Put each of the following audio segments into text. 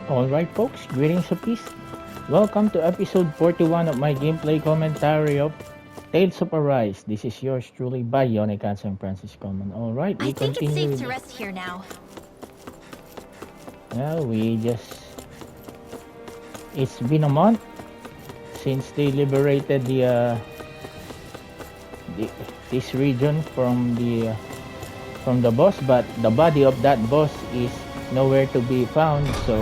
Alright folks, greetings of peace. Welcome to episode 41 of my gameplay commentary of Tales of Arise. This is yours truly by Yone Katz and Francis Coleman. Alright, I we think it's continue safe with to rest here now. we just it's been a month since they liberated the this region from the boss, but the body of that boss is nowhere to be found, so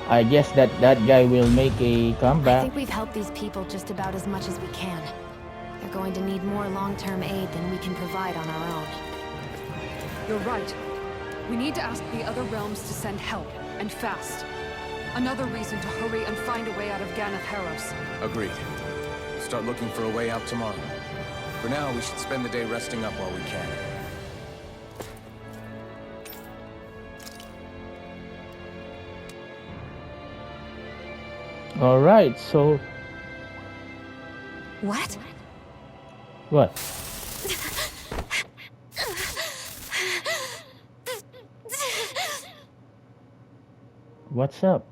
I guess that guy will make a I comeback. think we've helped these people just about as much as we can. They're going to need more long-term aid than we can provide on our own. You're right. We need to ask the other realms to send help, and fast. Another reason to hurry and find a way out of Ganath Haros. Agreed. We'll start looking for a way out tomorrow. For now, we should spend the day resting up while we can. Alright, so What? what? What's up?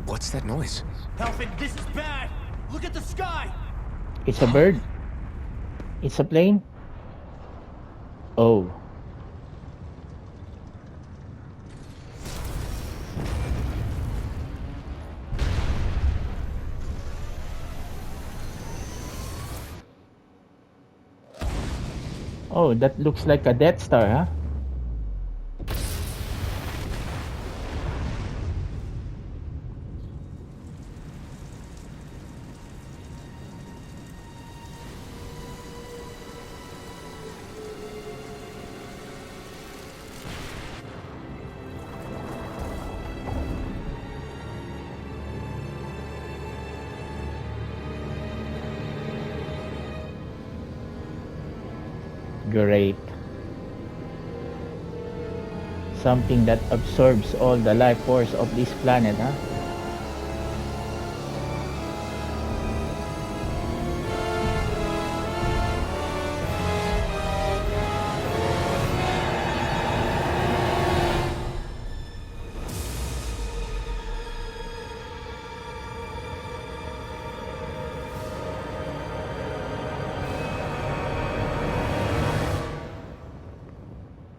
What's that noise? Helfin, this is bad! Look at the sky! It's a bird? It's a plane? Oh. Oh, that looks like a Death Star, huh? Great. Something that absorbs all the life force of this planet, huh?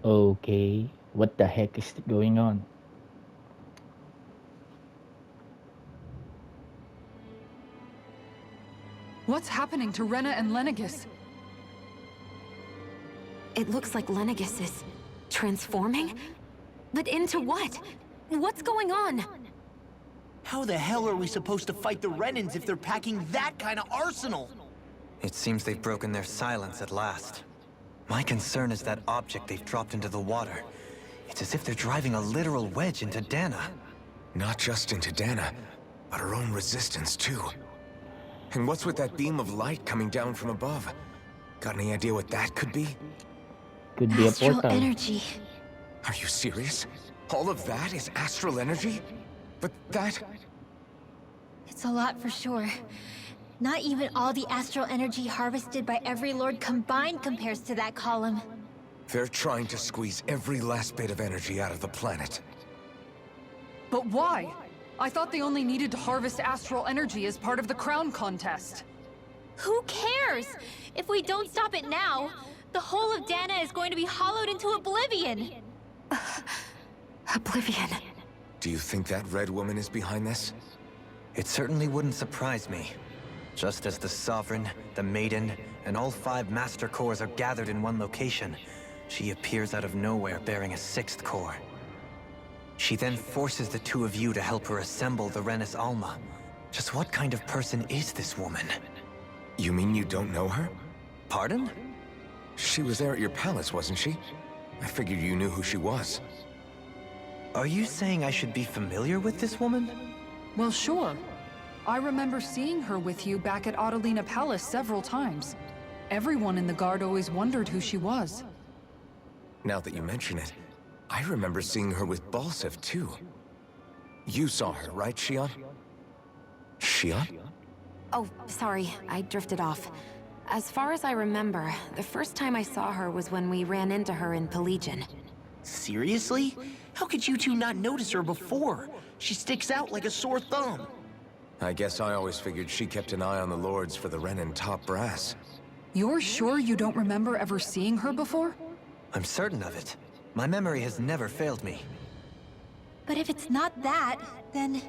Okay, what the heck is going on? What's happening to Rena and Lenegis? It looks like Lenegis is transforming? But into what? What's going on? How the hell are we supposed to fight the Renans if they're packing that kind of arsenal? It seems they've broken their silence at last. My concern is that object they've dropped into the water. It's as if they're driving a literal wedge into Dana. Not just into Dana, but our own resistance too. And what's with that beam of light coming down from above? Got any idea what that could be? Could be a Astral portal. energy. Are you serious? All of that is astral energy? But that... It's a lot for sure. Not even all the astral energy harvested by every lord combined compares to that column. They're trying to squeeze every last bit of energy out of the planet. But why? I thought they only needed to harvest astral energy as part of the crown contest. Who cares? If we don't stop it now, the whole of Dana is going to be hollowed into oblivion. Oblivion. Do you think that red woman is behind this? It certainly wouldn't surprise me. Just as the Sovereign, the Maiden, and all 5 Master Cores are gathered in one location, she appears out of nowhere bearing a 6th core. She then forces the 2 of you to help her assemble the Renis Alma. Just what kind of person is this woman? You mean you don't know her? Pardon? She was there at your palace, wasn't she? I figured you knew who she was. Are you saying I should be familiar with this woman? Well, sure. I remember seeing her with you back at Adelina Palace several times. Everyone in the Guard always wondered who she was. Now that you mention it, I remember seeing her with Balsev too. You saw her, right, Shion? Shion? Oh, sorry, I drifted off. As far as I remember, the first time I saw her was when we ran into her in Pelegion. Seriously? How could you two not notice her before? She sticks out like a sore thumb. I guess I always figured she kept an eye on the lords for the Renin top brass. You're sure you don't remember ever seeing her before? I'm certain of it. My memory has never failed me. But if it's not that, then...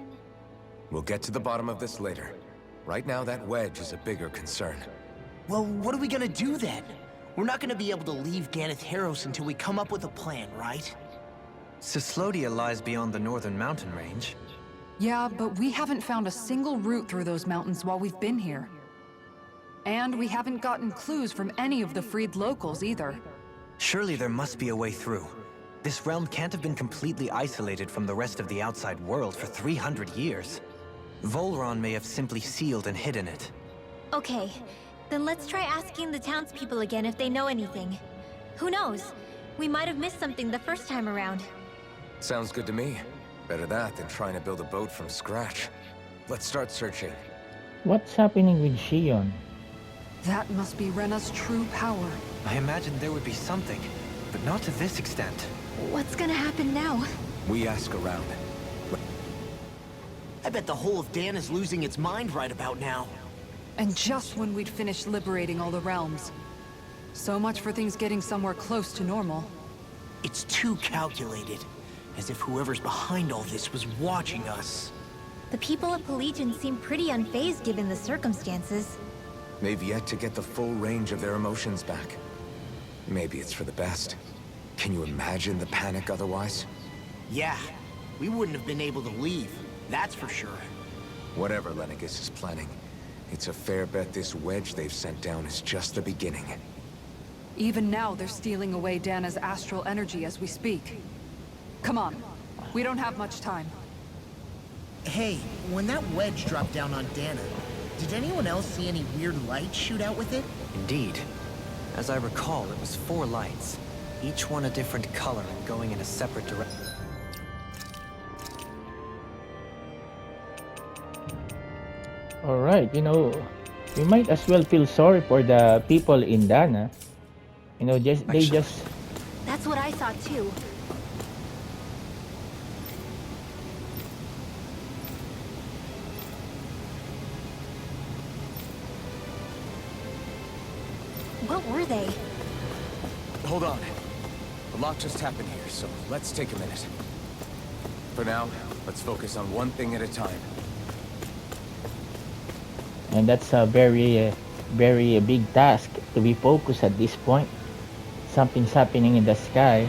We'll get to the bottom of this later. Right now, that wedge is a bigger concern. Well, what are we gonna do then? We're not gonna be able to leave Ganath Haros until we come up with a plan, right? Cyslodia lies beyond the northern mountain range. Yeah, but we haven't found a single route through those mountains while we've been here. And we haven't gotten clues from any of the freed locals either. Surely there must be a way through. This realm can't have been completely isolated from the rest of the outside world for 300 years. Volron may have simply sealed and hidden it. Okay, then let's try asking the townspeople again if they know anything. Who knows? We might have missed something the first time around. Sounds good to me. Better that than trying to build a boat from scratch. Let's start searching. What's happening with Shion? That must be Rena's true power. I imagined there would be something, but not to this extent. What's gonna happen now? We ask around. I bet the whole of Dan is losing its mind right about now. And just when we'd finished liberating all the realms. So much for things getting somewhere close to normal. It's too calculated. As if whoever's behind all this was watching us. The people of Pelegion seem pretty unfazed given the circumstances. They've yet to get the full range of their emotions back. Maybe it's for the best. Can you imagine the panic otherwise? Yeah, we wouldn't have been able to leave. That's for sure. Whatever Lenegis is planning, it's a fair bet this wedge they've sent down is just the beginning. Even now, they're stealing away Dana's astral energy as we speak. Come on. We don't have much time. Hey, when that wedge dropped down on Dana, did anyone else see any weird lights shoot out with it? Indeed. As I recall, it was 4 lights, each one a different color and going in a separate direction. Alright, we might as well feel sorry for the people in Dana. Actually, That's what I thought too. What were they? Hold on. A lot just happened here, so let's take a minute. For now, let's focus on one thing at a time. And that's a very big task to be focused at this point. Something's happening in the sky.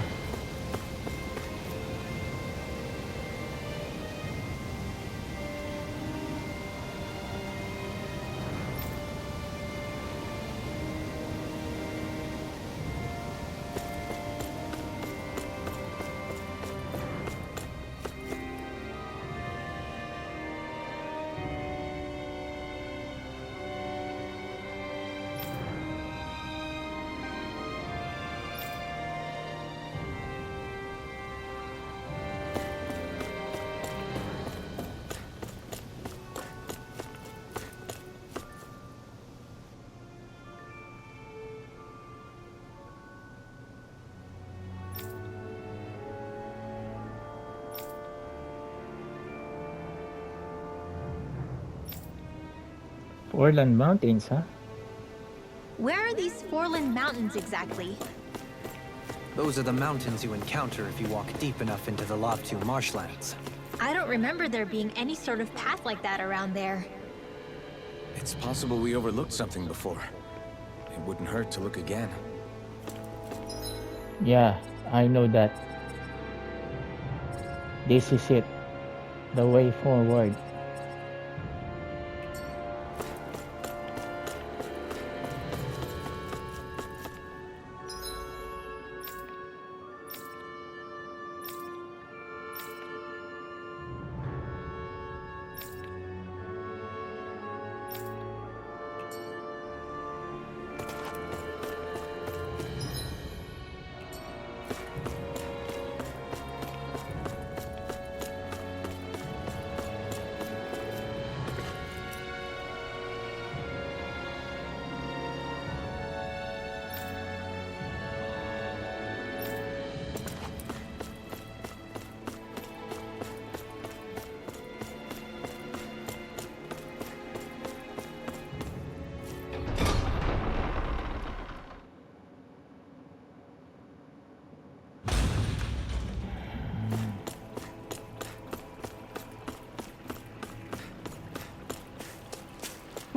Orland Mountains, huh? Where are these Forland Mountains exactly? Those are the mountains you encounter if you walk deep enough into the Lavtu marshlands. I don't remember there being any sort of path like that around there. It's possible we overlooked something before. It wouldn't hurt to look again. Yeah, I know that. This is it. The way forward.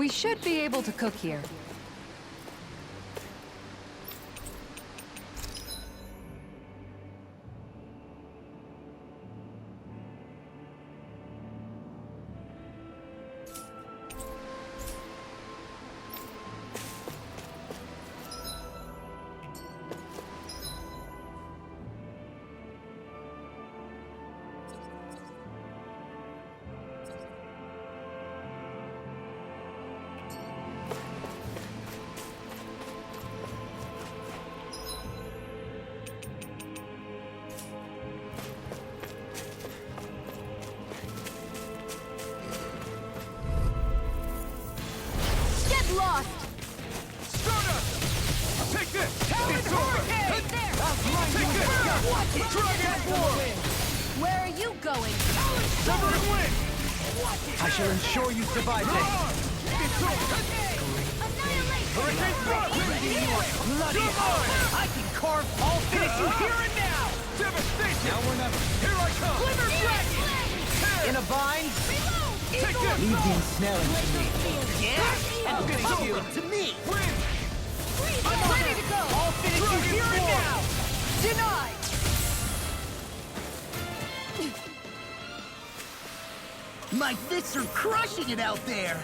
We should be able to cook here. Get lost! Take this! It's over! Take this! Dragon Form! Where are you going? Severing Wind! I shall ensure you survive this. It's over! Hurricane Thrust! Bloody hell! I can carve all finish you here and now! Devastation! Now or never. Here I come! Glimmer Dragon! In a bind, Take this! leave the ensnaring to me. Yeah? And It's over over. to me! Wind! I'm ready to go! I'll finish you here and now! Denied! My fists are crushing it out there!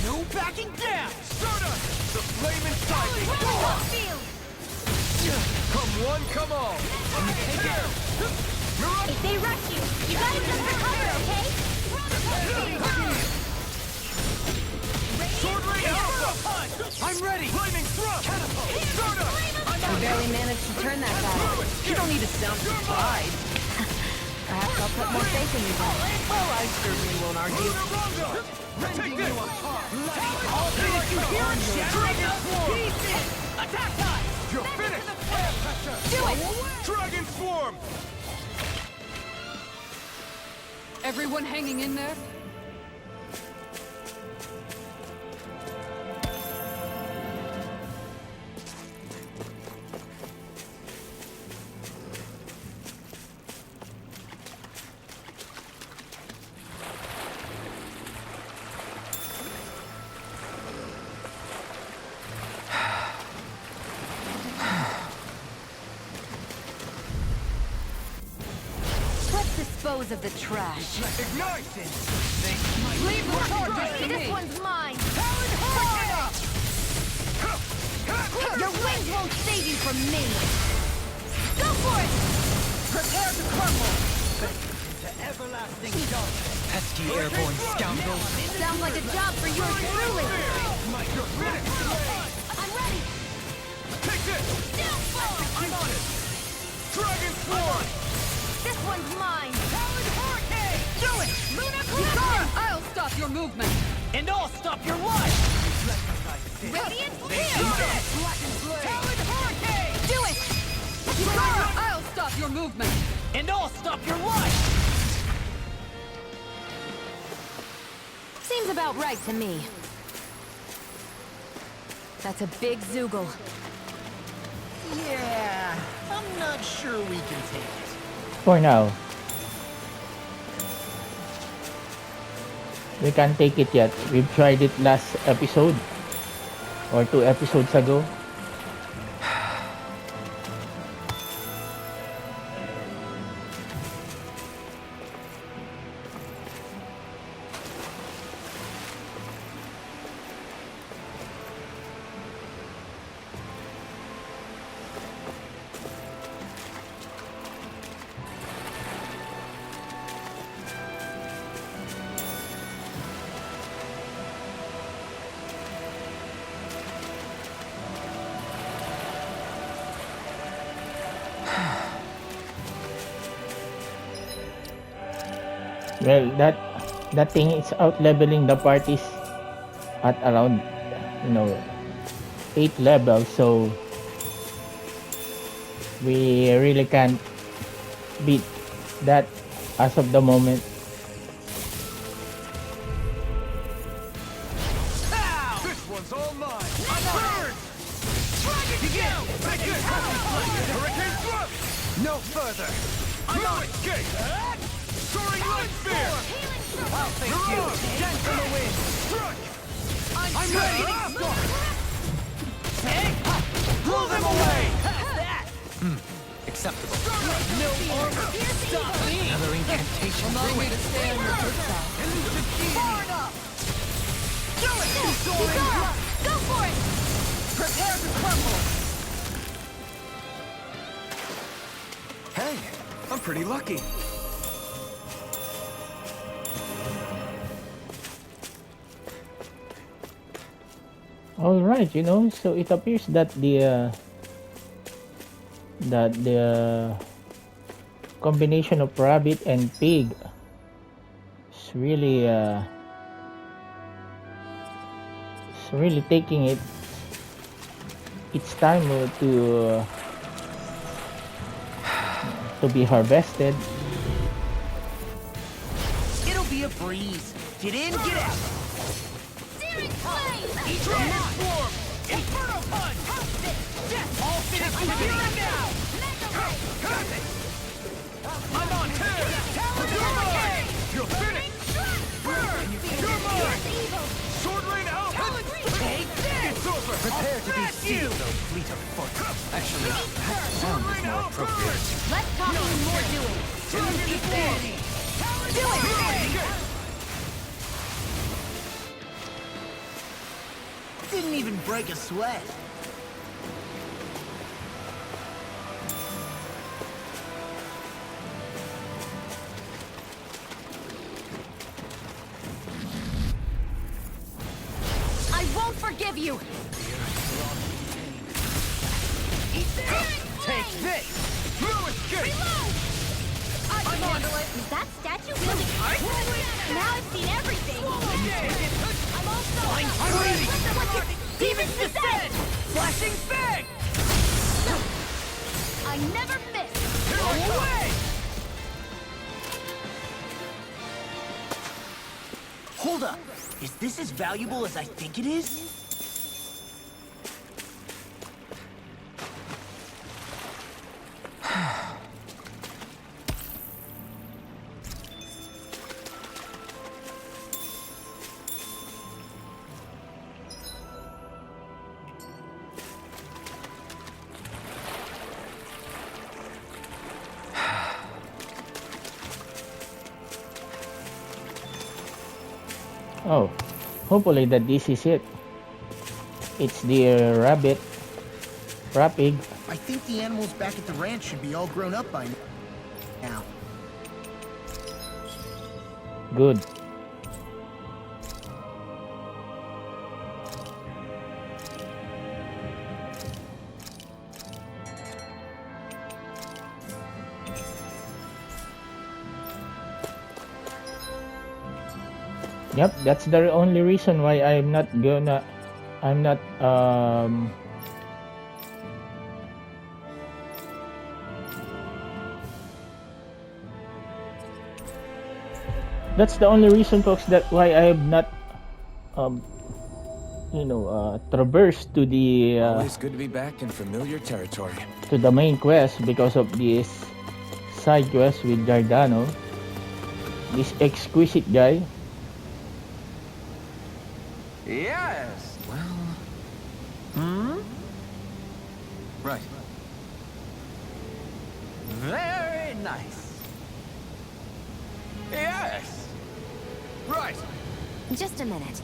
No backing down! Stardust! The flame inside me! Field! Come one, come all! If they rush you, you gotta just recover, okay? Sword Ray Alpha! I'm ready! Lightning Thrust! Stardust! We barely managed to turn that battle. You don't need to sound surprised. Perhaps I'll put more faith in you then. Well, I certainly won't argue. Lunarongo! Take this! I'll finish you here and Dragon Swarm! Attack time! You're finished! Do it! Dragon Swarm! Everyone hanging in there? Let's dispose of the trash. Ignite! Leave the charges to This me! one's mine! Hurricane! Your wings won't save you from me! Go for it! Prepare to crumble! Everlasting dark. Pesky airborne scoundrel. Sounds like a job for yours truly! You're finished! I'm ready! Take this! I'm on it! Dragon Swarm! This one's mine! Do it! Luna Collector! I'll stop your movement! And I'll stop your life! Radiant Do Field! Do it! I'll stop your movement! And I'll stop your life! Seems about right to me. That's a big Zoogle. Yeah, I'm not sure we can take it. For now. We can't take it yet. We've tried it last episode. Or 2 episodes ago. Well, that thing is out leveling the parties at around, you know, 8 levels, so we really can't beat that as of the moment. This one's all mine! No further! I'm on escape! Soaring light spear! I'll face you! Dent in the wind! Struck! I'm ready! Blow them away! Acceptable. No armor! Stop me! Another incantation. Allow me to stand the first time. Far enough! Do it! Go for it! Prepare to crumble! Hey, I'm pretty lucky. All right, you know, so it appears that the combination of rabbit and pig is really taking its time to be harvested. It'll be a breeze. Get in, get out. Searing flame! Dragon form! Inferno punch! Death! All finished here and now! I'm on tear! You're mine! You're finished! Burn! You're mine! Sword rain out! Take this! It's over! Prepare to be Smash you! seized, though fleet of foot. Actually, that sound is more appropriate. Less talking and more doing. Do it! Didn't even break a sweat. I won't forgive you! Take this! No escape! I'm on it! Is that statue wielding art? Now I've seen everything! I'm also... I'm ready! Demon's Descent! Flashing fang! I never miss! Away! Hold up. Is this as valuable as I think it is? Oh, hopefully that this is it. It's the rabbit, rapig. I think the animals back at the ranch should be all grown up by now. Good. Yep, that's the only reason why I'm not that's the only reason, folks, that why I have not traversed to the Always good to be back in familiar territory. to the main quest because of this side quest with Giordano, this exquisite guy. Yes. Well. Right. Very nice. Yes. Right! Just a minute.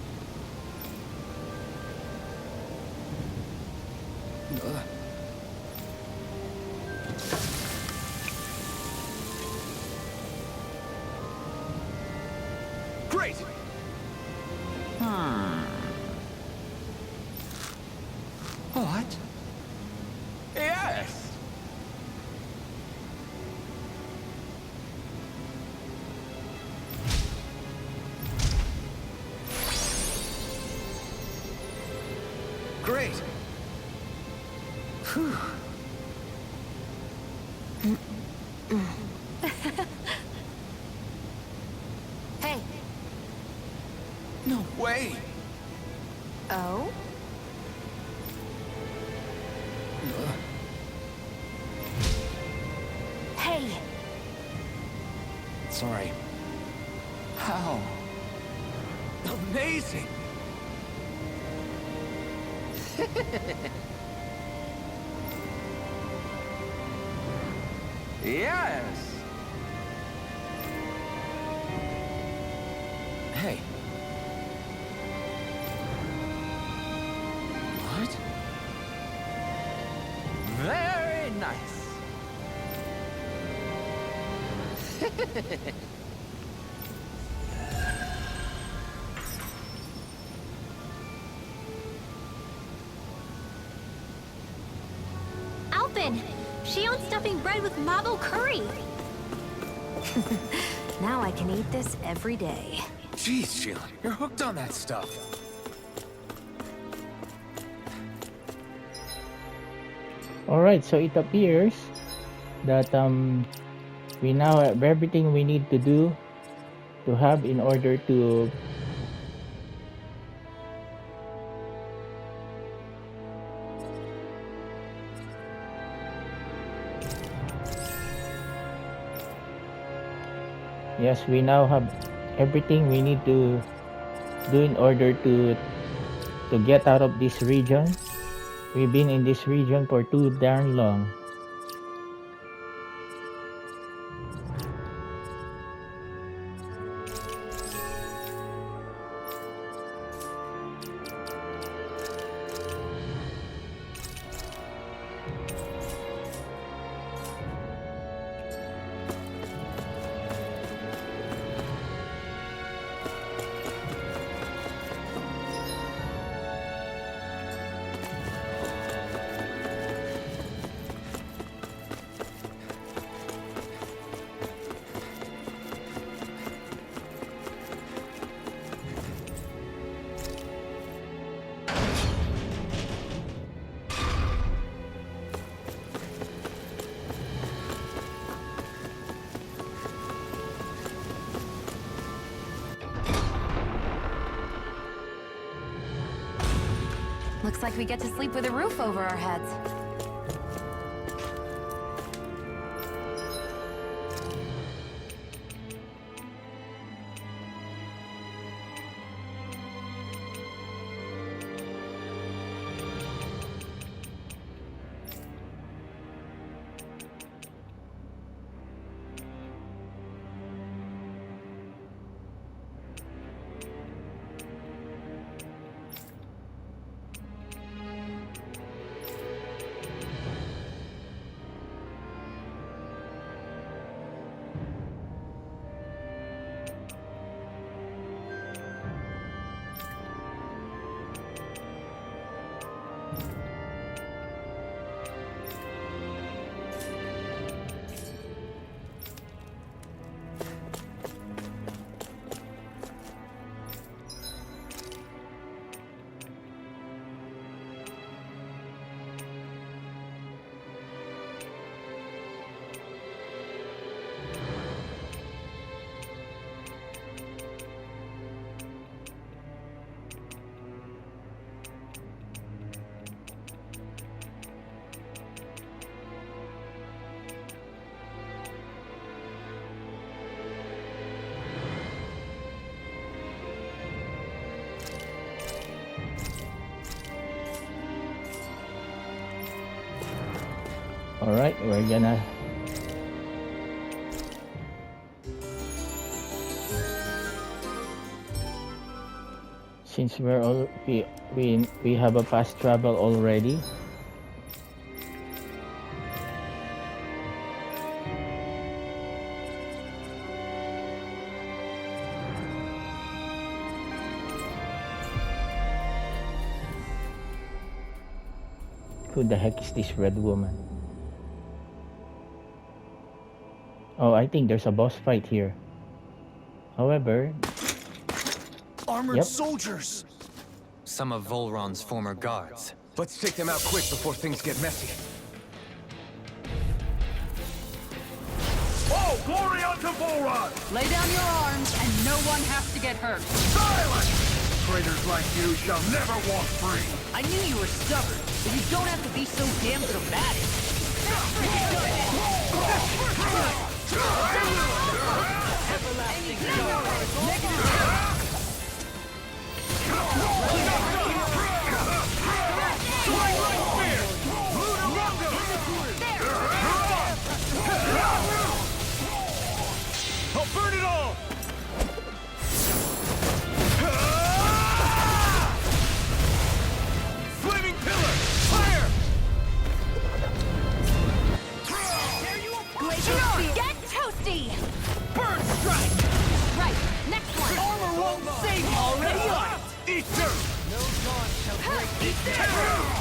Great! What? Yes! great. Whew. Hey. No way. Oh? Hey. Sorry. How? Amazing. Yes. Hey. What? Very nice. Alpin! She owns stuffing bread with Mabo curry! Now I can eat this every day. Jeez, Sheila, you're hooked on that stuff. Alright, so it appears that we now have everything we need to do to have in order to yes, we now have everything we need to do in order to get out of this region. We've been in this region for too darn long. Looks like we get to sleep with a roof over our heads. Alright, we're gonna since we're all we have a fast travel already. Who the heck is this red woman? Oh, I think there's a boss fight here. However, Armored Yep. soldiers! Some of Volron's former guards. Let's take them out quick before things get messy. Oh, glory unto Volrod! Lay down your arms, and no one has to get hurt. Silence! Traitors like you shall never walk free! I knew you were stubborn, but you don't have to be so damn dramatic. Everlasting I'll burn it all! Flaming pillar! Fire! Get toasty! bird strike! Right, next one! Armor won't save you already on! Eat dirt! No dawn shall break the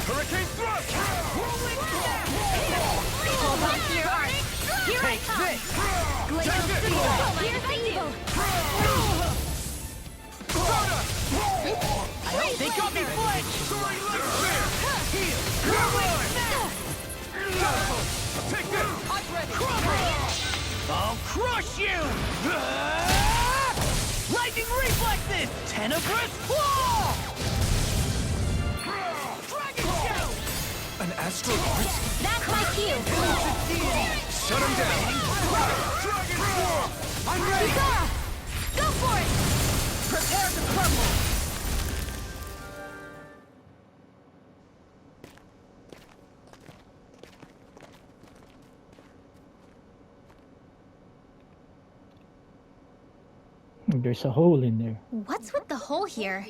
Hurricane thrust! Hold on to your art! Here I Take come! this! Glacial Steel! Here's the evil! I hope they got me flanked! Soaring light spear! Heal! Take this! I'm ready! I'll crush you! Lightning reflexes! Tenebrous claw! Dragon shout! An astral art? That's my cue! Shut him down! Dragon form! I'm ready! Kisara! Go for it! Prepare to crumble! There's a hole in there. What's with the hole here?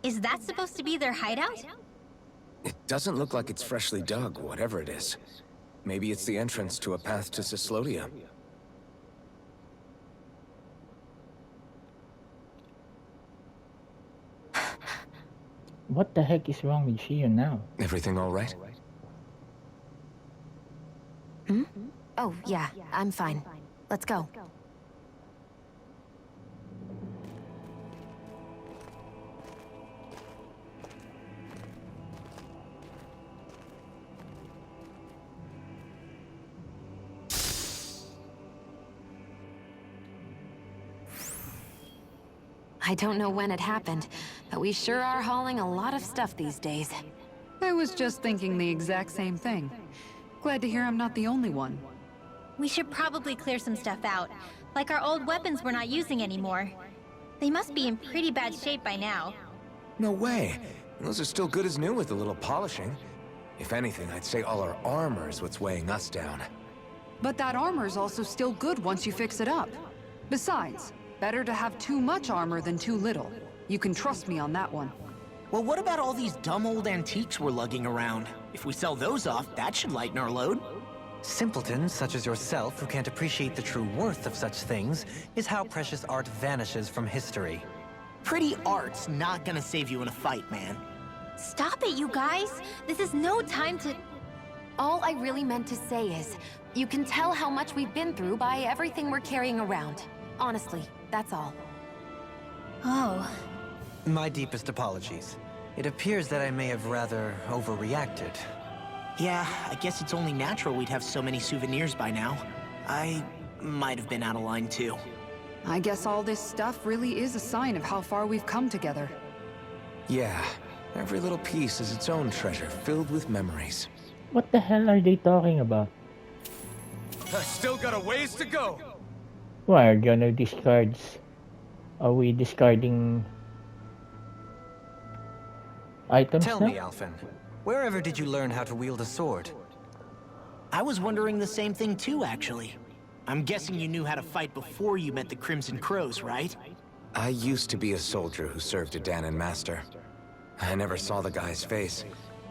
Is that supposed to be their hideout? It doesn't look like it's freshly dug, whatever it is. Maybe it's the entrance to a path to Cyslodia. What the heck is wrong with Shion now? Everything all right? Oh, yeah, I'm fine. Let's go. I don't know when it happened, but we sure are hauling a lot of stuff these days. I was just thinking the exact same thing. Glad to hear I'm not the only one. We should probably clear some stuff out. Like our old weapons we're not using anymore. They must be in pretty bad shape by now. No way. Those are still good as new with a little polishing. If anything, I'd say all our armor is what's weighing us down. But that armor's also still good once you fix it up. Besides, better to have too much armor than too little. You can trust me on that one. Well, what about all these dumb old antiques we're lugging around? If we sell those off, that should lighten our load. Simpletons such as yourself who can't appreciate the true worth of such things is how precious art vanishes from history. Pretty art's not gonna save you in a fight, man. Stop it, you guys! This is no time to... All I really meant to say is, you can tell how much we've been through by everything we're carrying around. Honestly, that's all. Oh. My deepest apologies. It appears that I may have rather overreacted. Yeah, I guess it's only natural we'd have so many souvenirs by now. I might have been out of line too. I guess all this stuff really is a sign of how far we've come together. Yeah, every little piece is its own treasure, filled with memories. What the hell are they talking about? Still got a ways to go. Why are gonna discards? Are we discarding items Tell now? me, Alphen, wherever did you learn how to wield a sword? I was wondering the same thing too, actually. I'm guessing you knew how to fight before you met the Crimson Crows, right? I used to be a soldier who served a Dahnan master. I never saw the guy's face,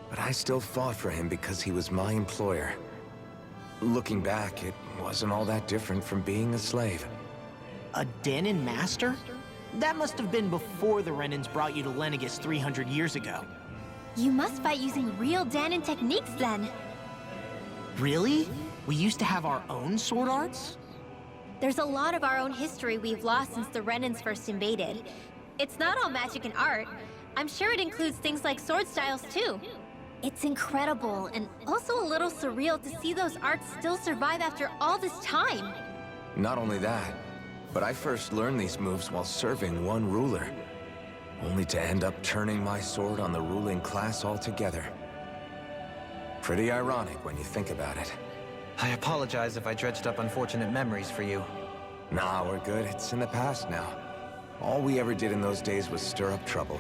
but I still fought for him because he was my employer. Looking back, it wasn't all that different from being a slave. A Dahnan master? That must have been before the Renans brought you to Lenegis 300 years ago. You must fight using real Dahnan techniques then. Really? We used to have our own sword arts? There's a lot of our own history we've lost since the Renans first invaded. It's not all magic and art. I'm sure it includes things like sword styles too. It's incredible, and also a little surreal to see those arts still survive after all this time. Not only that, but I first learned these moves while serving one ruler. Only to end up turning my sword on the ruling class altogether. Pretty ironic when you think about it. I apologize if I dredged up unfortunate memories for you. Nah, we're good. It's in the past now. All we ever did in those days was stir up trouble.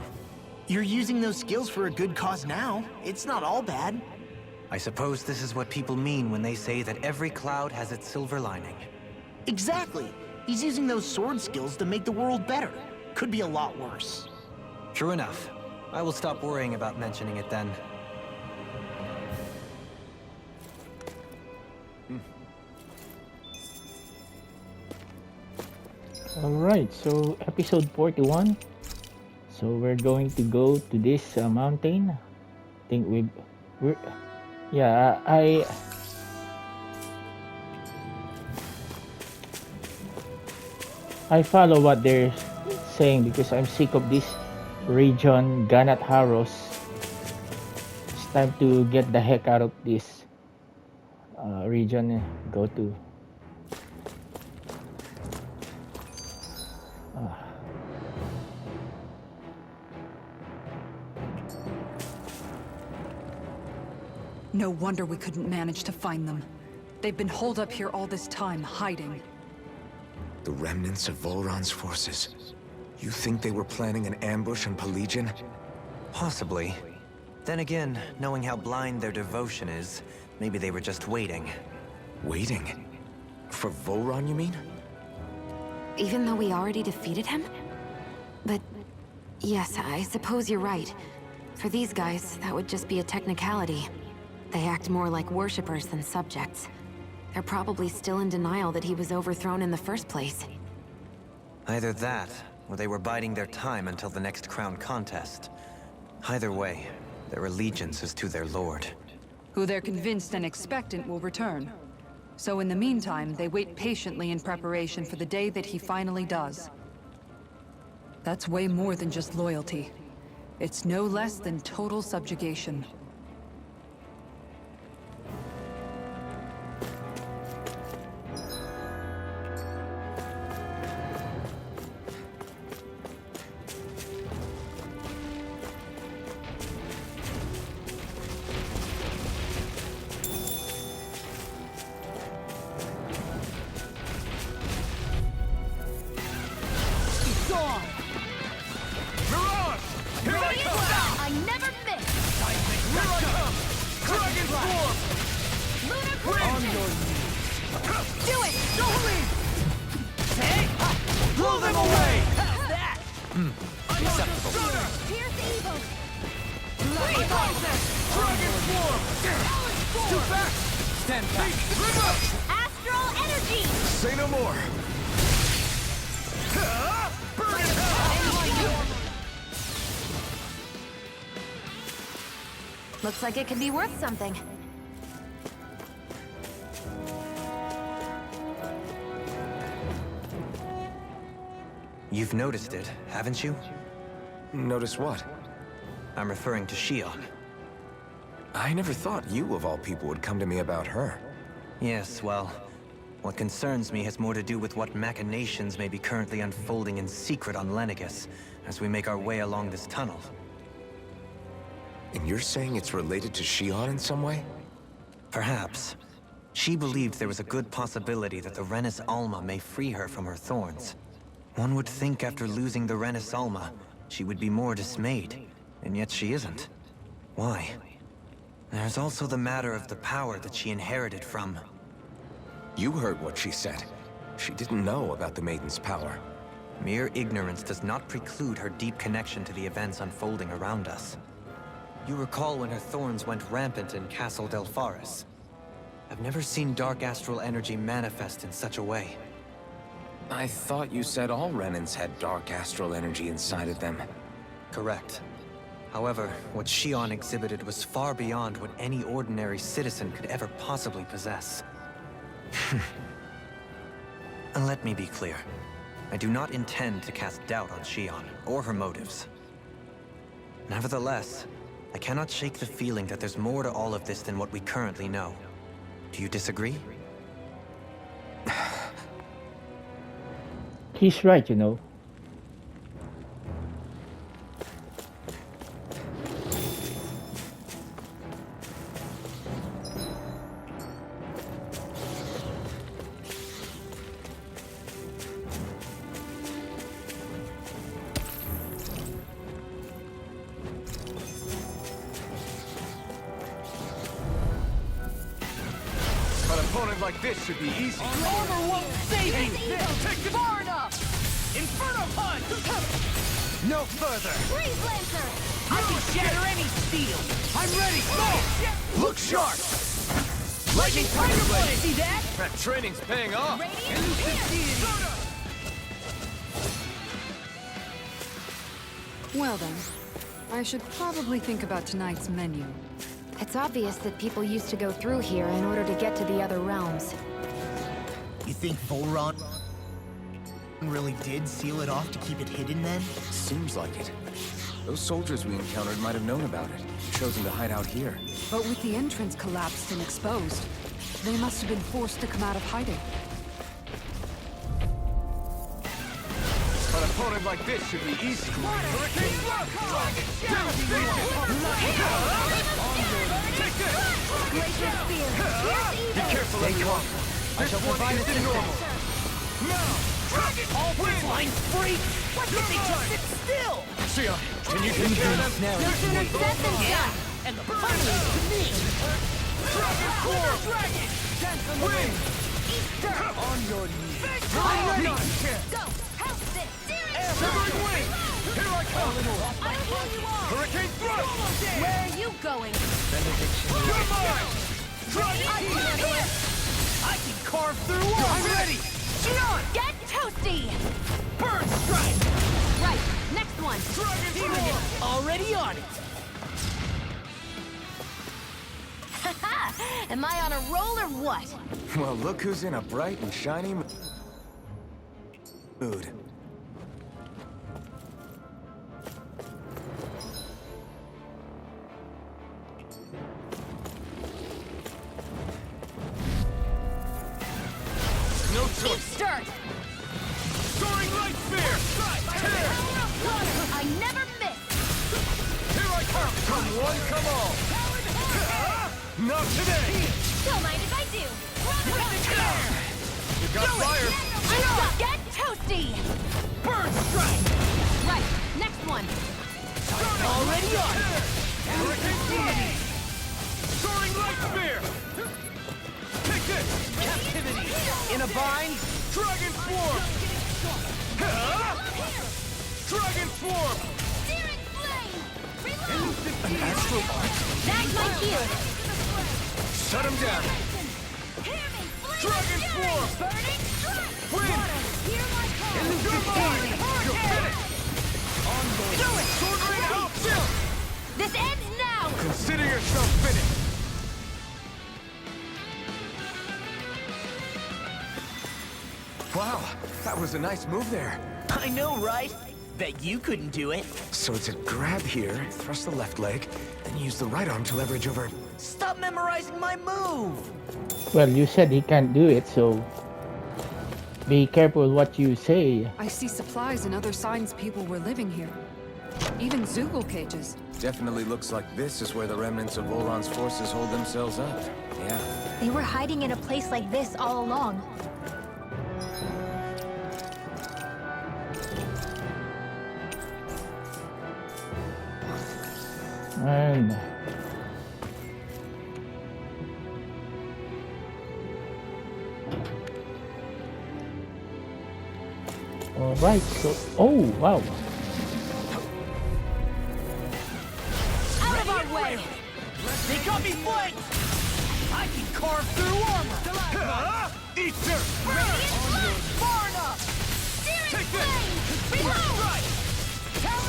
You're using those skills for a good cause now. It's not all bad. I suppose this is what people mean when they say that every cloud has its silver lining. Exactly. He's using those sword skills to make the world better. Could be a lot worse. True enough. I will stop worrying about mentioning it then. Alright, so episode 41. So we're going to go to this mountain. I think we're yeah, I follow what they're saying because I'm sick of this region, Ganath Haros. It's time to get the heck out of this region. Go to No wonder we couldn't manage to find them. They've been holed up here all this time, hiding. The remnants of Volron's forces. You think they were planning an ambush on Pelegion? Possibly. Then again, knowing how blind their devotion is, maybe they were just waiting. Waiting? For Volron, you mean? Even though we already defeated him? But yes, I suppose you're right. For these guys, that would just be a technicality. They act more like worshippers than subjects. They're probably still in denial that he was overthrown in the first place. Either that, or they were biding their time until the next crown contest. Either way, their allegiance is to their lord. Who they're convinced and expectant will return. So in the meantime, they wait patiently in preparation for the day that he finally does. That's way more than just loyalty. It's no less than total subjugation. Astral energy! Say no more! Looks like it could be worth something. You've noticed it, haven't you? Notice what? I'm referring to Shion. I never thought you, of all people, would come to me about her. Yes, well, what concerns me has more to do with what machinations may be currently unfolding in secret on Lenegis as we make our way along this tunnel. And you're saying it's related to Shion in some way? Perhaps. She believed there was a good possibility that the Renis Alma may free her from her thorns. One would think after losing the Renis Alma, she would be more dismayed, and yet she isn't. Why? There's also the matter of the power that she inherited from... You heard what she said. She didn't know about the Maiden's power. Mere ignorance does not preclude her deep connection to the events unfolding around us. You recall when her thorns went rampant in Castle Delpharis. I've never seen dark astral energy manifest in such a way. I thought you said all Renans had dark astral energy inside of them. Correct. However, what Shion exhibited was far beyond what any ordinary citizen could ever possibly possess. And let me be clear. I do not intend to cast doubt on Shion, or her motives. Nevertheless, I cannot shake the feeling that there's more to all of this than what we currently know. Do you disagree? He's right, you know. An opponent like this should be easy. Armor won't save you! Take it Far enough! Inferno punch! no further. Freeze Lancer! I can shatter any steel! I'm ready. Go! Look sharp. Lightning Tiger Blade! See that? That training's paying off. Radiant Pierce! Well then, I should probably think about tonight's menu. It's obvious that people used to go through here in order to get to the other realms. You think Volron really did seal it off to keep it hidden then? Seems like it. Those soldiers we encountered might have known about it, chosen to hide out here. But with the entrance collapsed and exposed, they must have been forced to come out of hiding. An opponent like this should be easy. Hurricane Take this! Glacier Spear! Be careful, everyone. This one isn't normal. Now! All flying free! Why can't they just sit still? Sia, can you take care of them? No sooner said than done! And the fun is to me! Dragon Core! Dragon! Win! On your knees! I'm ready! Go! House it! Shivering Wing! Here I come! I'll heal you all! Hurricane Thrust! Where are you going? You're mine! Here! I can carve through walls! I'm ready! Shion! Get toasty! Burn strike! Right, next one! Dragon Form! Already on it! Haha! Am I on a roll or what? Well, look who's in a bright and shiny mood. No Deep choice! start! Soaring Light Spear! Tear! I never miss! Here I come! Come one, come all! Not today! Don't mind if I do! You got fire! Get toasty! Burn strike! Right, next one! Already on it! Hurricane Thrust! Soaring Light Spear! Take this! Captivity! In a bind? Dragon Swarm! Dragon Swarm! Searing Flame! Reload! An astral arc? That's my cue! Shut him down! Hear me! Flame Dragon of Swarm! Fury! Burning Strike! Win! Hear my call! You're mine! You're finished! Do it! Sword Ring out! Chill! This ends now! Consider yourself finished! Wow, that was a nice move there. I know, right? Bet you couldn't do it. So it's a grab here, thrust the left leg, then use the right arm to leverage over. Stop memorizing my move! Well, you said he can't do it, so be careful what you say. I see supplies and other signs people were living here. Even Zoogle cages. Definitely looks like this is where the remnants of Volron's forces hold themselves up. Yeah. They were hiding in a place like this all along. And all right, so wow. Out of our way! They got me flanked! I can carve through armor! Eat dirt! Far enough! Searing Take this! Flame! Reload!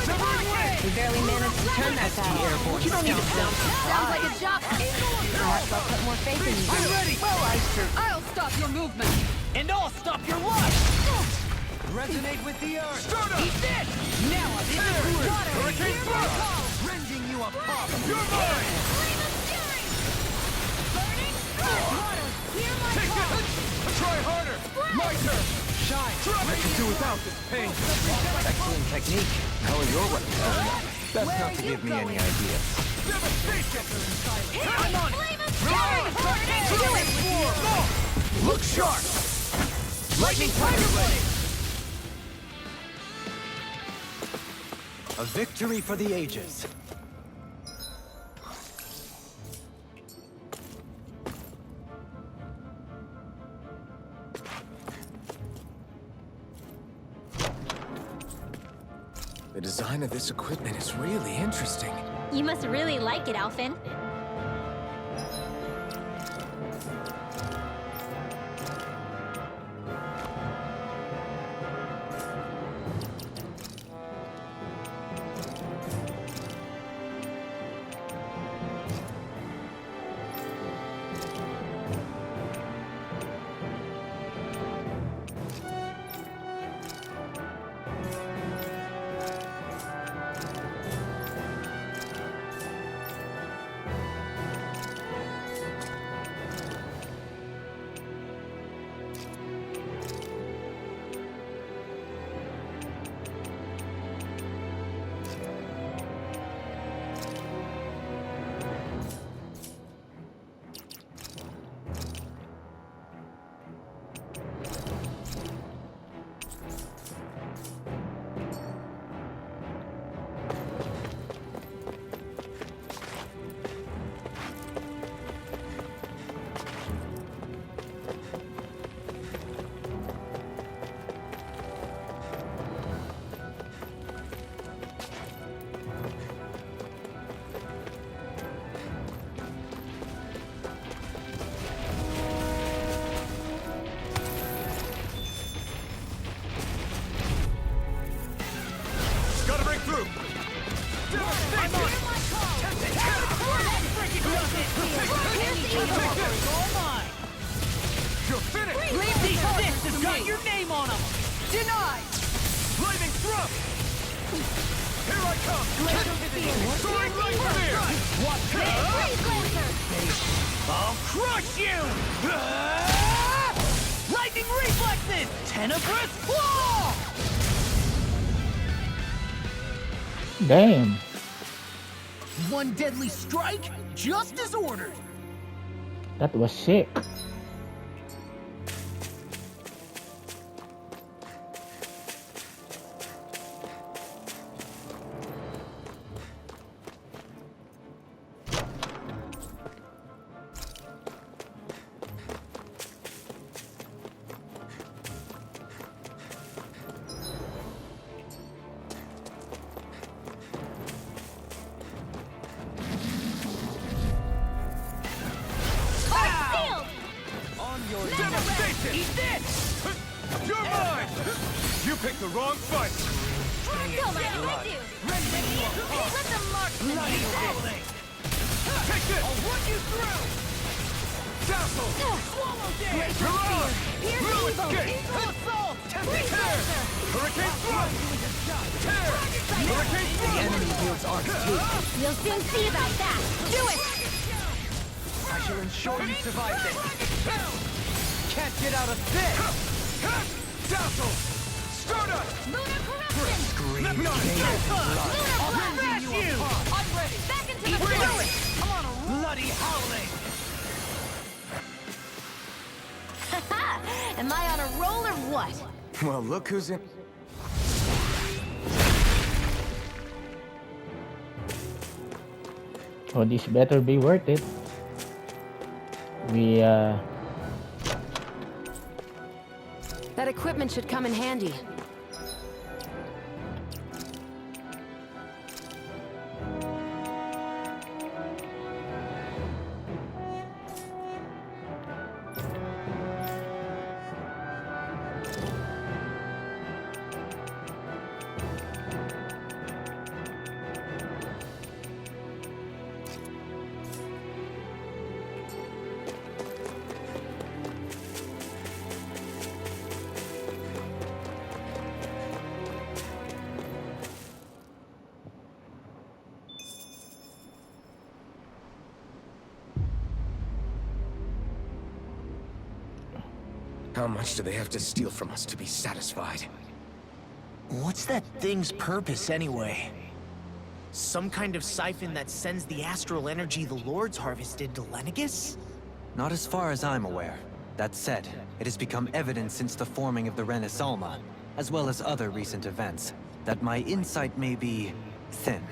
Severing Wing! We barely managed to turn that down. You don't need to sound Sounds like a job. Perhaps I'll put more faith in you. I'm ready! Well, Eister! I'll stop your movement! And I'll stop your life! Resonate with the earth! Start up! Eat this! Now I'm in the cooler! Hurricane Thrust! Rending you Pop, pop! You're mine! Take it! Try harder! My turn! Shine! I can do without this pain! Excellent technique. How are your weapons holding up? Best not to give me any ideas. Devastation! I'm on it! Do it! Look sharp! Lightning Tiger Blade! A victory for the ages. The design of this equipment is really interesting. You must really like it, Alphen. Gotta break through! You're finished! Leave these fists has got your name on them! Denied! Lightning thrust! Here I come! Soaring light spear! Watch I'll crush you! Ah! Lightning reflexes! Tenebrous claw! Damn. One deadly strike, just as ordered. That was sick. Devastation! Eat this! You're mine! You picked the wrong fight! Let them mark the Take this! I'll run you through! Dazzle! Swallow dare! Mirage! Here's Ruin evil! Escape! Eagle assault! Tear! Hurricane Thrust! Tear! Hurricane Thrust! The enemy wields arc too. You'll soon see about that. Do it! I shall ensure you survive this. Can't get out of this! Dazzle! Stardust! Lunar corruption! Scream Lunar I'll blood! smash you! I'm ready! Back into the Bring flow! it! Come on, a bloody howling! Am I on a roll or what? Well, look who's in... Oh, this better be worth it. That equipment should come in handy. How much do they have to steal from us to be satisfied? What's that thing's purpose, anyway? Some kind of siphon that sends the astral energy the Lords harvested to Lenegis? Not as far as I'm aware. That said, it has become evident since the forming of the Renis Alma, as well as other recent events, that my insight may be thin.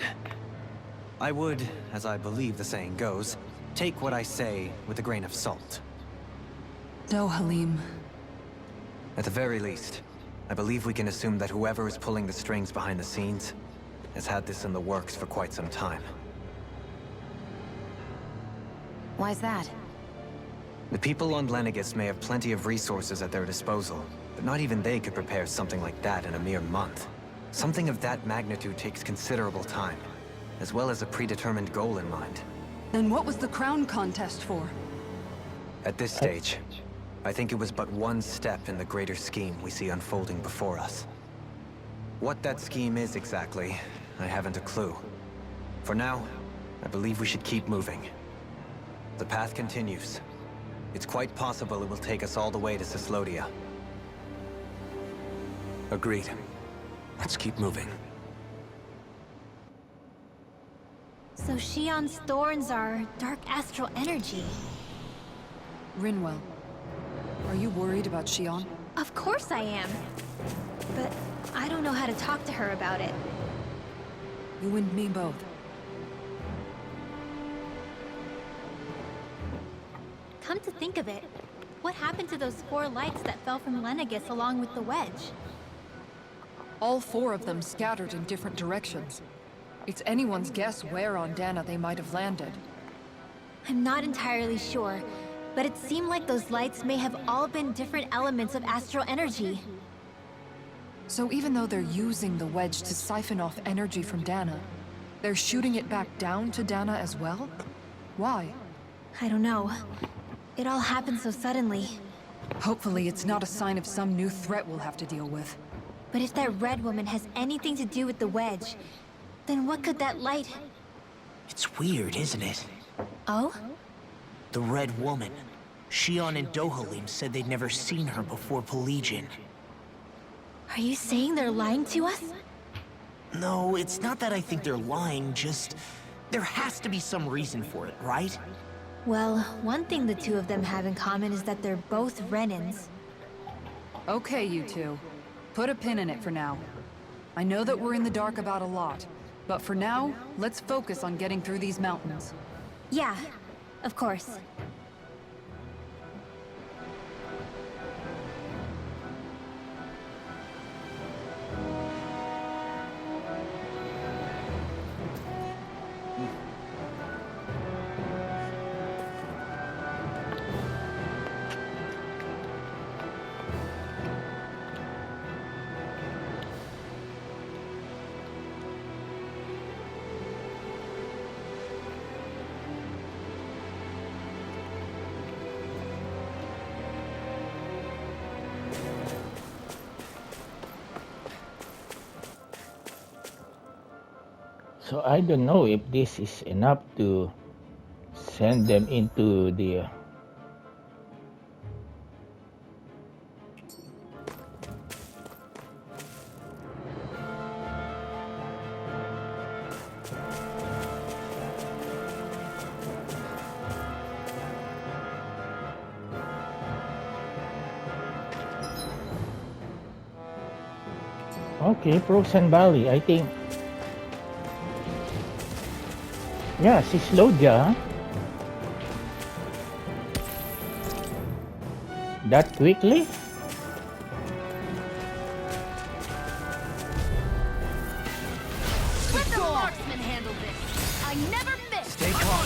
I would, as I believe the saying goes, take what I say with a grain of salt. No, Halim. At the very least, I believe we can assume that whoever is pulling the strings behind the scenes has had this in the works for quite some time. Why's that? The people on Lenegis may have plenty of resources at their disposal, but not even they could prepare something like that in a mere month. Something of that magnitude takes considerable time, as well as a predetermined goal in mind. Then what was the crown contest for? At this stage, I think it was but one step in the greater scheme we see unfolding before us. What that scheme is exactly, I haven't a clue. For now, I believe we should keep moving. The path continues. It's quite possible it will take us all the way to Cyslodia. Agreed. Let's keep moving. So Shion's thorns are dark astral energy. Rinwell, are you worried about Shion? Of course I am. But I don't know how to talk to her about it. You and me both. Come to think of it, what happened to those 4 lights that fell from Lenegis along with the wedge? All 4 of them scattered in different directions. It's anyone's guess where on Dana they might have landed. I'm not entirely sure, but it seemed like those lights may have all been different elements of astral energy. So even though they're using the wedge to siphon off energy from Dana, they're shooting it back down to Dana as well? Why? I don't know. It all happened so suddenly. Hopefully it's not a sign of some new threat we'll have to deal with. But if that red woman has anything to do with the wedge, then what could that light... It's weird, isn't it? Oh? The Red Woman. Shion and Dohalim said they'd never seen her before Pelegion. Are you saying they're lying to us? No, it's not that I think they're lying, just... there has to be some reason for it, right? Well, one thing the 2 of them have in common is that they're both Renins. Okay, you 2. Put a pin in it for now. I know that we're in the dark about a lot, but for now, let's focus on getting through these mountains. Yeah, of course. So I don't know if this is enough to send them into the Okay, Frozen Valley, I think. Yeah, Cyslodia. That quickly? Let the marksman handle this. I never miss. Stay calm.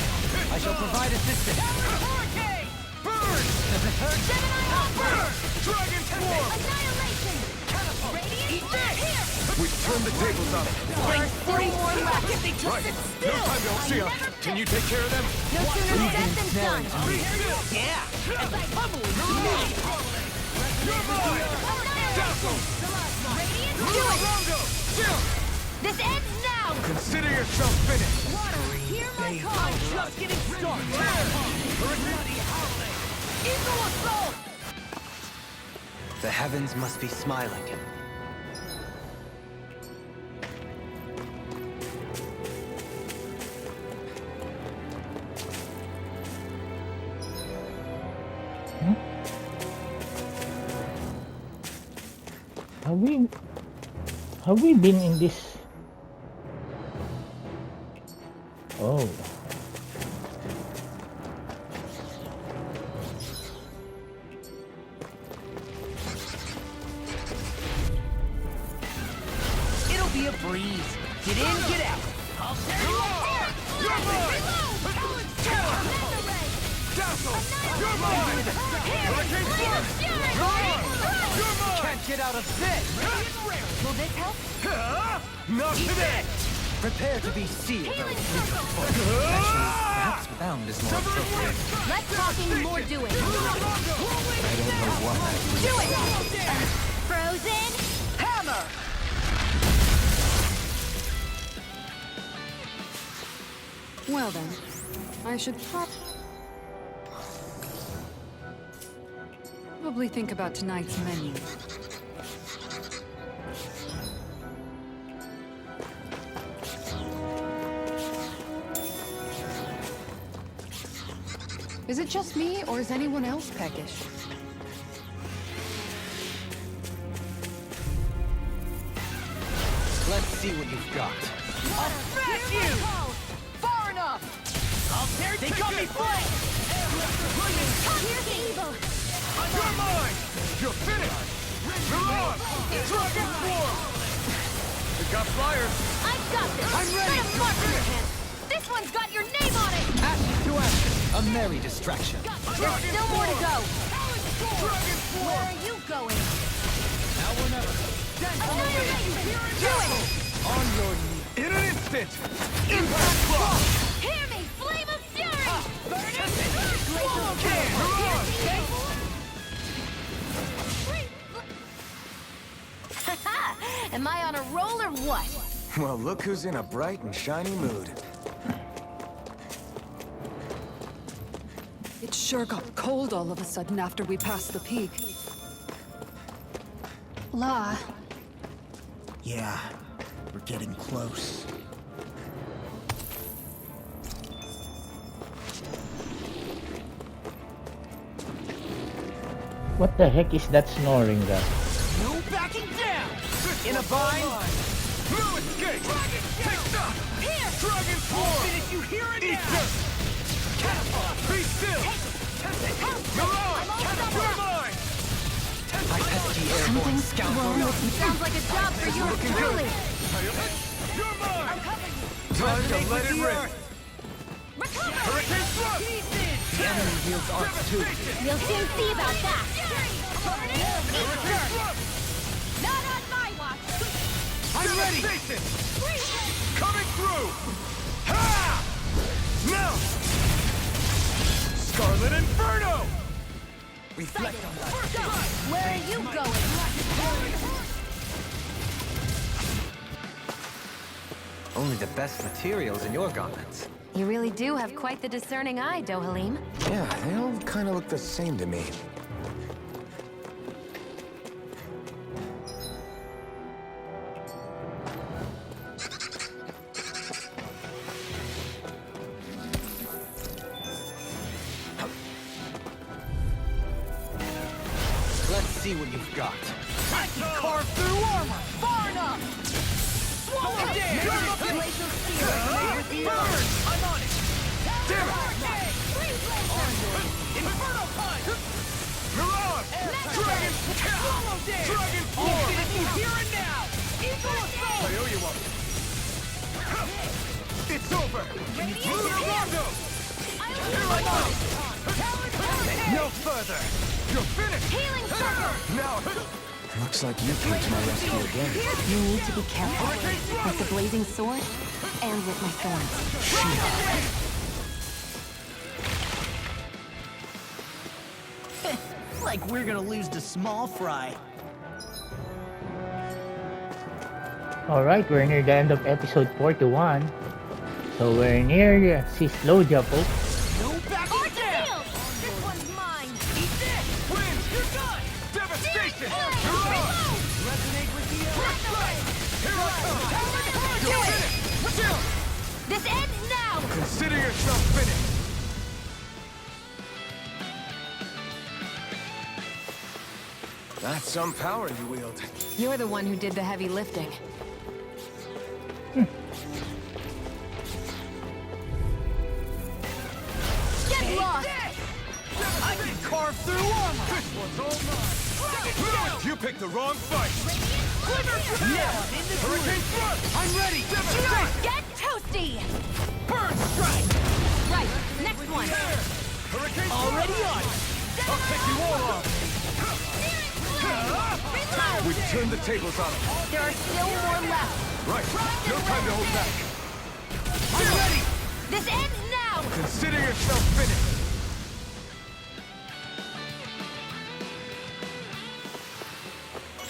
I shall provide assistance. Hurricane! Burn! Does it hurt? Gemini Hopper! Dragon Swarm! Annihilation! Radiant! Here! We've turned the tables on them. There's 3 more left. If they just Right. sit No still. time to see us. Can you take care of them? No sooner said than done. Yeah! As I bubble You're mine! Dazzle! Radiant, do it! Rongo! Chill! This ends now! Consider yourself finished. Hear my call! I'm just getting started! Eagle Assault! The heavens must be smiling. Have we been in this? Oh. It'll be a breeze. Get in, get out. I'll tear you apart! You're mine! Dazzle! You're mine! Hurricane Thrust! You're mine! Can't get out of this! Will this help? Not today! Prepare to be sealed. Healing Perhaps bound is more appropriate. Less talking, more doing. I don't know what I Do it! Frozen Hammer! Well then, I should probably think about tonight's menu. Is it just me, or is anyone else peckish? Let's see what you've got. I'll smash you! Far enough! They got me flanked! Here's the evil! You're mine! You're finished! Mirage! Dragon Form! We got flyers! I've got this! I'm ready. Let 'em mark in your hand! This one's got your name on it! Ashes to ashes. A merry distraction. There's still more to go! Dragon Where Form! are you going? Now or never. Annihilate! Do it! On your knees. In an instant! Impact Block! Hear me! Flame of Fury! Mirage! Am I on a roll or what? Well, look who's in a bright and shiny mood. It sure got cold all of a sudden after we passed the peak. Law. Yeah, we're getting close. What the heck is that snoring guy? No backing down! In a bind! No escape! Take stock! Here! Dragon Form! Finish you here and Eat now! this! Be still! Mirage! You're mine! My pesky airborne scoundrel. Sounds like a job for you truly! You're mine! Time to let it rip! Hurricane Thrust! The enemy wields arts too. We'll soon see about that! Hurricane Thrust! Not on my watch! I'm ready! Coming through! Ha! Now! Scarlet Inferno! Reflect on that. Where are you going? Only the best materials in your gauntlets. You really do have quite the discerning eye, Dohalim. Yeah, they all kind of look the same to me. Let's see what you've got. I can carve through armor! Far enough! Swallow damn! Glacial Spear! Burn! I'm on it! Damn it! Inferno punch! Mirage! Dragon! Swallow damn! Dragon I'll Form! finish you here and now! Eagle assault! I owe you one. It's over! Lunar Rondo! Here I go! No further! You're finished! Healing Circle! Now! Looks like you came to my rescue again. You need to be careful with the blazing sword and with my thorns. Like we're gonna lose to Small Fry. Alright, we're near the end of episode 41. So we're near Cisloja, folks. No backing down! This one's mine! Eat this! Win! You're done! Devastation! This ends now! Consider yourself finished! That's some power you wield. You're the one who did the heavy lifting. Get lost! I can carve through armor! This one's all mine! Fluid, you picked the wrong fight! Now I'm in the Hurricane Thrust! I'm ready! Sure, get toasty! Burn Strike! Right, next one! Hurricane already on it. I'll take you all on! We've turned the tables on them. There are still more left. Right, no time to hold back. I'm ready! This ends now! Consider yourself finished!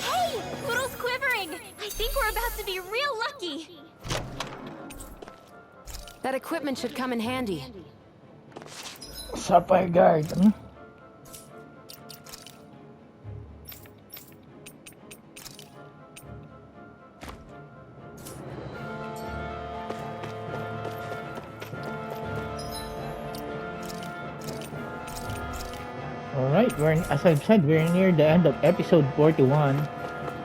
Hey! Poodle's quivering! I think we're about to be real lucky! That equipment should come in handy. Sapphire Guard. Alright, as I've said, we're near the end of episode 41.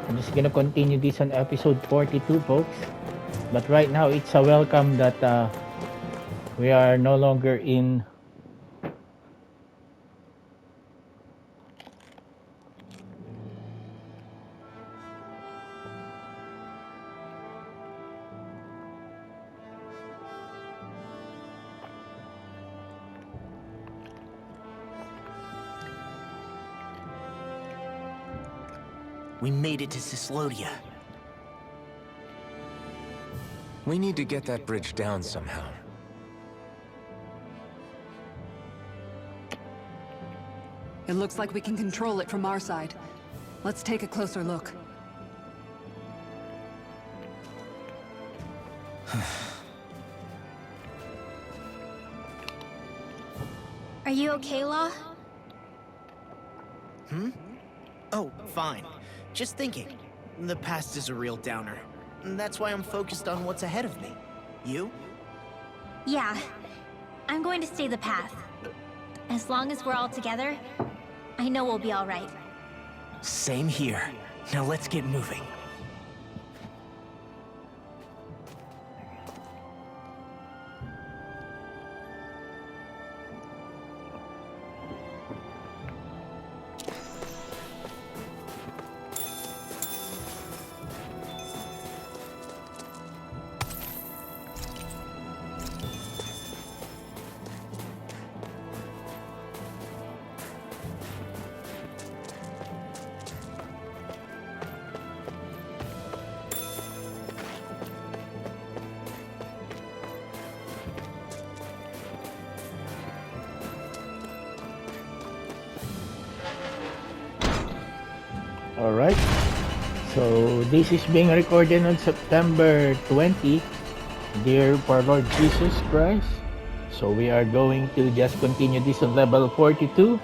I'm just gonna continue this on episode 42, folks. But right now, it's a welcome that we are no longer in We made it to Cyslodia. We need to get that bridge down somehow. It looks like we can control it from our side. Let's take a closer look. Are you okay, Law? Oh, fine. Just thinking. The past is a real downer. That's why I'm focused on what's ahead of me. You? Yeah. I'm going to stay the path. As long as we're all together, I know we'll be alright. Same here. Now let's get moving. Alright, so this is being recorded on September 20, dear for Lord Jesus Christ. So we are going to just continue this on level 42.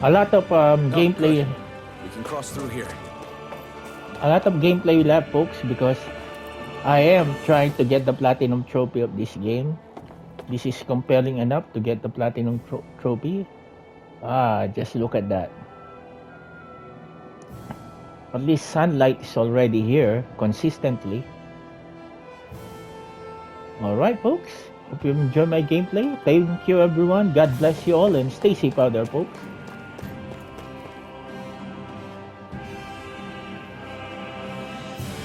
A lot of gameplay. We can cross through here. A lot of gameplay left, folks, because I am trying to get the Platinum Trophy of this game. This is compelling enough to get the Platinum Trophy. Just look at that. At least sunlight is already here consistently. Alright, folks. Hope you enjoy my gameplay. Thank you, everyone. God bless you all and stay safe out there, folks.